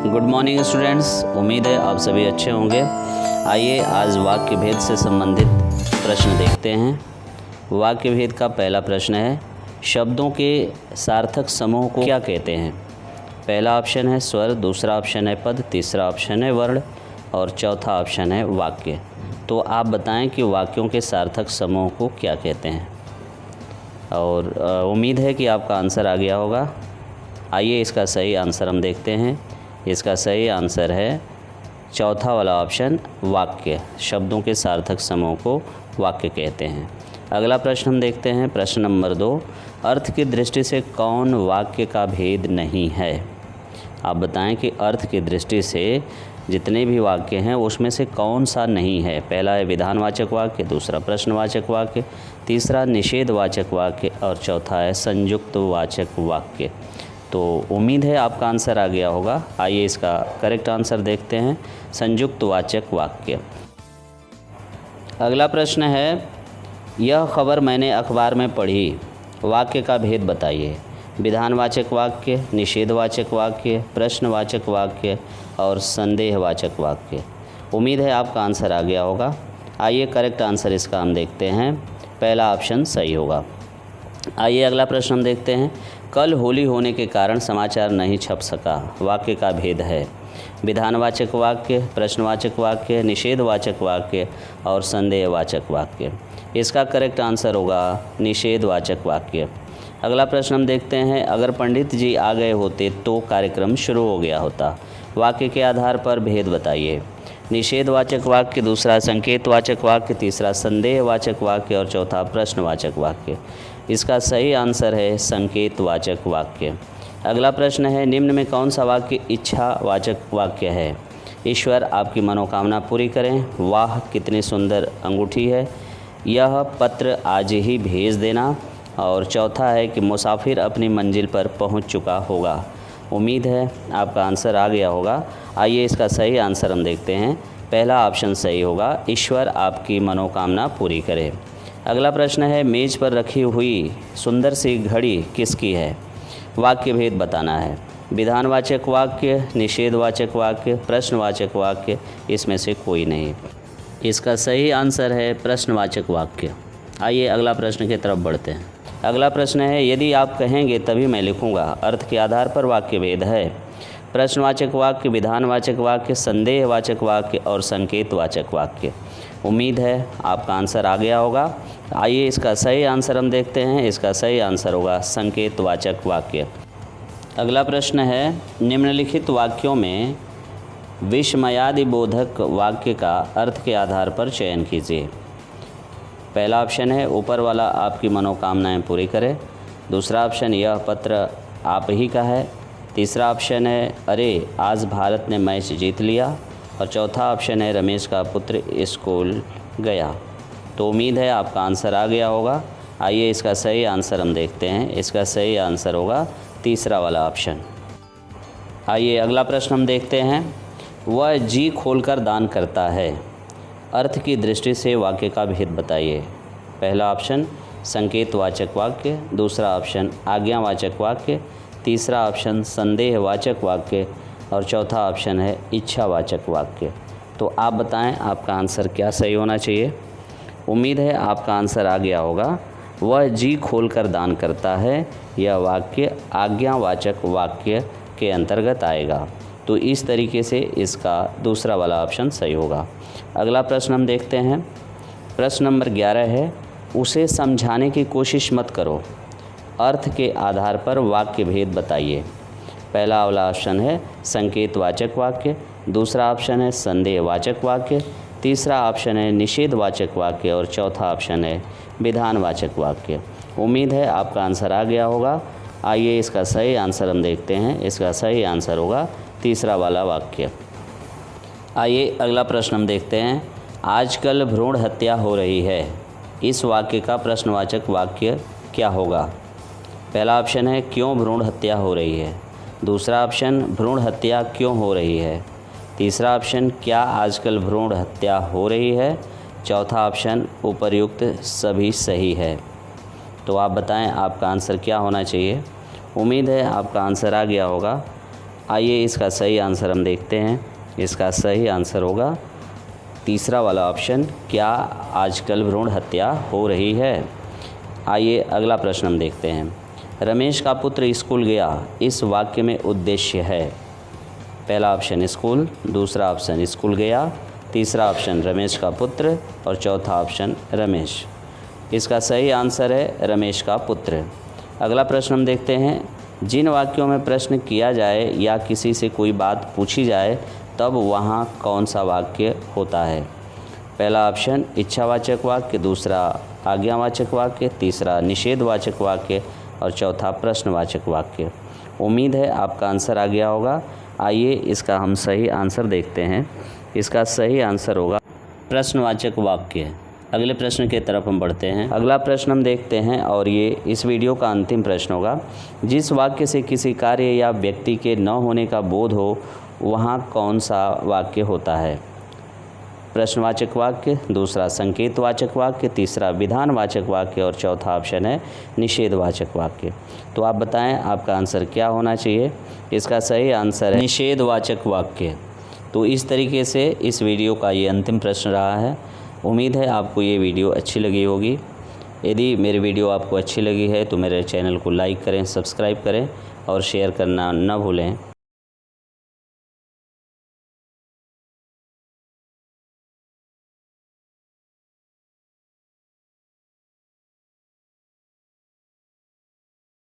Good morning students, उम्मीद है आप सभी अच्छे होंगे। आइए आज वाक्य भेद से संबंधित प्रश्न देखते हैं। वाक्य भेद का पहला प्रश्न है, शब्दों के सार्थक समूह को क्या कहते हैं? पहला ऑप्शन है स्वर, दूसरा ऑप्शन है पद, तीसरा ऑप्शन है वर्ण और चौथा ऑप्शन है वाक्य। तो आप बताएं कि वाक्यों के सार्थक समूह को क्या कहते हैं। और उम्मीद है कि आपका आंसर आ गया होगा। आइए इसका सही आंसर हम देखते हैं। इसका सही आंसर है चौथा वाला ऑप्शन वाक्य। शब्दों के सार्थक समूह को वाक्य कहते हैं। अगला प्रश्न हम देखते हैं, प्रश्न नंबर 2, अर्थ की दृष्टि से कौन वाक्य का भेद नहीं है? आप बताएं कि अर्थ की दृष्टि से जितने भी वाक्य हैं उसमें से कौन सा नहीं है। पहला है विधानवाचक वाक्य, दूसरा प्रश्नवाचक वाक्य, तीसरा निषेधवाचक वाक्य और चौथा है संयुक्त वाचक वाक्य। तो उम्मीद है आपका आंसर आ गया होगा। आइए इसका करेक्ट आंसर देखते हैं, संयुक्त वाचक वाक्य। अगला प्रश्न है, यह खबर मैंने अखबार में पढ़ी, वाक्य का भेद बताइए। विधानवाचक वाक्य, निषेधवाचक वाक्य, प्रश्नवाचक वाक्य और संदेहवाचक वाक्य। उम्मीद है आपका आंसर आ गया होगा। आइए करेक्ट आंसर इसका हम देखते हैं। पहला ऑप्शन सही होगा। आइए अगला प्रश्न हम देखते हैं, कल होली होने के कारण समाचार नहीं छप सका, वाक्य का भेद है। विधानवाचक वाक्य, प्रश्नवाचक वाक्य, निषेधवाचक वाक्य और संदेहवाचक वाक्य। इसका करेक्ट आंसर होगा निषेधवाचक वाक्य। अगला प्रश्न हम देखते हैं, अगर पंडित जी आ गए होते तो कार्यक्रम शुरू हो गया होता, वाक्य के आधार पर भेद बताइए। निषेधवाचक वाक्य, दूसरा संकेतवाचक वाक्य, तीसरा संदेहवाचक वाक्य और चौथा प्रश्नवाचक वाक्य। इसका सही आंसर है संकेतवाचक वाक्य। अगला प्रश्न है, निम्न में कौन सा वाक्य इच्छावाचक वाक्य है? ईश्वर आपकी मनोकामना पूरी करें, वाह कितनी सुंदर अंगूठी है, यह पत्र आज ही भेज देना और चौथा है कि मुसाफिर अपनी मंजिल पर पहुंच चुका होगा। उम्मीद है आपका आंसर आ गया होगा। आइए इसका सही आंसर हम देखते हैं। पहला ऑप्शन सही होगा, ईश्वर आपकी मनोकामना पूरी करे। अगला प्रश्न है, मेज़ पर रखी हुई सुंदर सी घड़ी किसकी है? वाक्य भेद बताना है। विधानवाचक वाक्य, निषेधवाचक वाक्य, प्रश्नवाचक वाक्य, इसमें से कोई नहीं। इसका सही आंसर है प्रश्नवाचक वाक्य। आइए अगला प्रश्न की तरफ बढ़ते हैं। अगला प्रश्न है, यदि आप कहेंगे तभी मैं लिखूंगा, अर्थ के आधार पर वाक्य भेद है। प्रश्नवाचक वाक्य, विधानवाचक वाक्य, संदेहवाचक वाक्य और संकेतवाचक वाक्य। उम्मीद है आपका आंसर आ गया होगा। आइए इसका सही आंसर हम देखते हैं। इसका सही आंसर होगा संकेतवाचक वाक्य। अगला प्रश्न है, निम्नलिखित वाक्यों में विस्मयादिबोधक वाक्य का अर्थ के आधार पर चयन कीजिए। पहला ऑप्शन है ऊपर वाला आपकी मनोकामनाएं पूरी करे, दूसरा ऑप्शन यह पत्र आप ही का है, तीसरा ऑप्शन है अरे आज भारत ने मैच जीत लिया और चौथा ऑप्शन है रमेश का पुत्र स्कूल गया। तो उम्मीद है आपका आंसर आ गया होगा। आइए इसका सही आंसर हम देखते हैं। इसका सही आंसर होगा तीसरा वाला ऑप्शन। आइए अगला प्रश्न हम देखते हैं, वह जी खोलकर दान करता है, अर्थ की दृष्टि से वाक्य का भेद बताइए। पहला ऑप्शन संकेतवाचक वाक्य, दूसरा ऑप्शन आज्ञावाचक वाक्य, तीसरा ऑप्शन संदेहवाचक वाक्य और चौथा ऑप्शन है इच्छावाचक वाक्य। तो आप बताएं आपका आंसर क्या सही होना चाहिए। उम्मीद है आपका आंसर आ गया होगा। वह जी खोलकर दान करता है, यह वाक्य आज्ञावाचक वाक्य के अंतर्गत आएगा। तो इस तरीके से इसका दूसरा वाला ऑप्शन सही होगा। अगला प्रश्न हम देखते हैं, प्रश्न नंबर 11 है, उसे समझाने की कोशिश मत करो, अर्थ के आधार पर वाक्य भेद बताइए। पहला वाला ऑप्शन है संकेतवाचक वाक्य, दूसरा ऑप्शन है संदेहवाचक वाक्य, तीसरा ऑप्शन है निषेधवाचक वाक्य और चौथा ऑप्शन है विधानवाचक वाक्य। उम्मीद है आपका आंसर आ गया होगा। आइए इसका सही आंसर हम देखते हैं। इसका सही आंसर होगा तीसरा वाला वाक्य। आइए अगला प्रश्न हम देखते हैं, आजकल भ्रूण हत्या हो रही है, इस वाक्य का प्रश्नवाचक वाक्य क्या होगा? पहला ऑप्शन है क्यों भ्रूण हत्या हो रही है, दूसरा ऑप्शन भ्रूण हत्या क्यों हो रही है, तीसरा ऑप्शन क्या आजकल भ्रूण हत्या हो रही है, चौथा ऑप्शन उपर्युक्त सभी सही है। तो आप बताएं आपका आंसर क्या होना चाहिए। उम्मीद है आपका आंसर आ गया होगा। आइए इसका सही आंसर हम देखते हैं। इसका सही आंसर होगा तीसरा वाला ऑप्शन, क्या आजकल भ्रूण हत्या हो रही है। आइए अगला प्रश्न हम देखते हैं। रमेश का पुत्र स्कूल गया, इस वाक्य में उद्देश्य है। पहला ऑप्शन स्कूल, दूसरा ऑप्शन स्कूल गया, तीसरा ऑप्शन रमेश का पुत्र और चौथा ऑप्शन रमेश। इसका सही आंसर है रमेश का पुत्र। अगला प्रश्न हम देखते हैं। जिन वाक्यों में प्रश्न किया जाए या किसी से कोई बात पूछी जाए तब वहाँ कौन सा वाक्य होता है। पहला ऑप्शन इच्छावाचक वाक्य, दूसरा आज्ञावाचक वाक्य, तीसरा निषेधवाचक वाक्य और चौथा प्रश्नवाचक वाक्य। उम्मीद है आपका आंसर आ गया होगा। आइए इसका हम सही आंसर देखते हैं। इसका सही आंसर होगा प्रश्नवाचक वाक्य। अगले प्रश्न की तरफ हम बढ़ते हैं। अगला प्रश्न हम देखते हैं और ये इस वीडियो का अंतिम प्रश्न होगा। जिस वाक्य से किसी कार्य या व्यक्ति के न होने का बोध हो वहाँ कौन सा वाक्य होता है। प्रश्नवाचक वाक्य, दूसरा संकेतवाचक वाक्य, तीसरा विधानवाचक वाक्य और चौथा ऑप्शन है निषेधवाचक वाक्य। तो आप बताएं आपका आंसर क्या होना चाहिए। इसका सही आंसर है निषेधवाचक वाक्य। तो इस तरीके से इस वीडियो का ये अंतिम प्रश्न रहा है। उम्मीद है आपको ये वीडियो अच्छी लगी होगी। यदि मेरी वीडियो आपको अच्छी लगी है तो मेरे चैनल को लाइक करें, सब्सक्राइब करें और शेयर करना न भूलें।